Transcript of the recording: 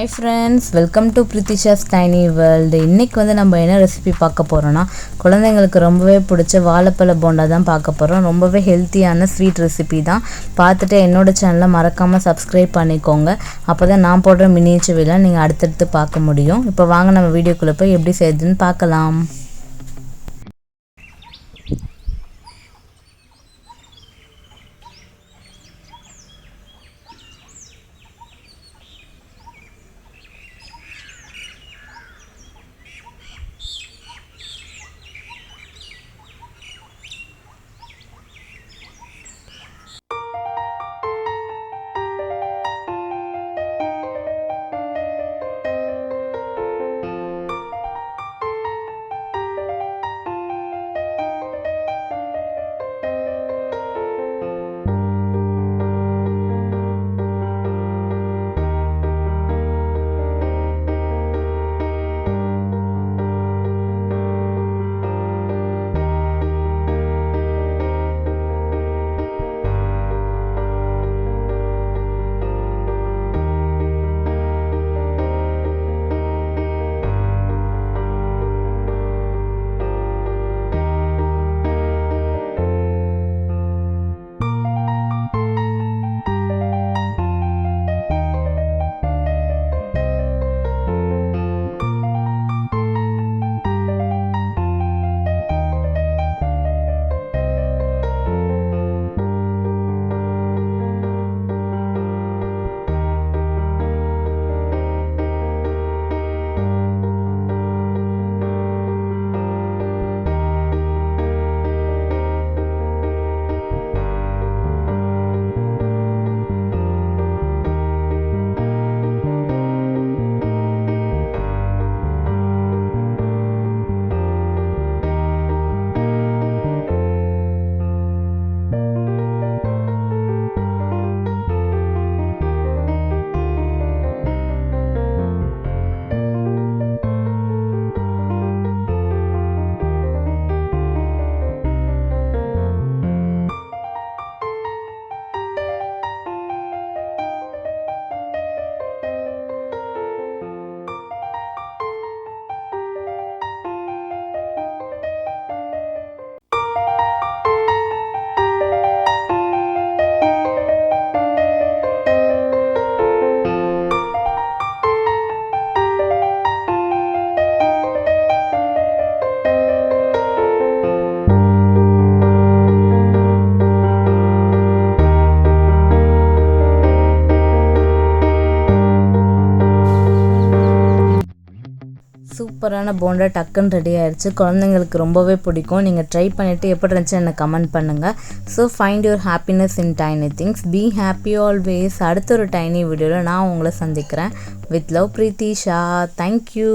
Hi friends, welcome to Preethisha's TinyWorld. இன்னைக்கு வந்து நம்ம என்ன ரெசிபி பார்க்க போறோம்னா குழந்தைகளுக்கு ரொம்பவே பிடிச்ச வாழைப்பழ போண்டா தான் பார்க்க போறோம். ரொம்பவே ஹெல்த்தியான ஸ்வீட் ரெசிபி தான். பார்த்துட்டு என்னோட சேனலை மறக்காம சப்ஸ்கிரைப் பண்ணிக்கோங்க. அப்பதான் நான் போடுற மினியேச்சர் வீடியோ நீங்க அடுத்தடுத்து பார்க்க முடியும். இப்போ வாங்க நம்ம வீடியோக்குள்ள போய் எப்படி செய்யுதுன்னு பார்க்கலாம். சூப்பரான போண்டா டக்குன்னு ரெடி ஆயிடுச்சு. குழந்தைங்களுக்கு ரொம்பவே பிடிக்கும். நீங்கள் ட்ரை பண்ணிவிட்டு எப்படி இருந்துச்சு எனக்கு கமெண்ட் பண்ணுங்கள். So find your happiness in tiny things. Be happy always. அடுத்த ஒரு டைனி வீடியோவில் நான் உங்களை சந்திக்கிறேன். With love Preethisha. தேங்க்யூ.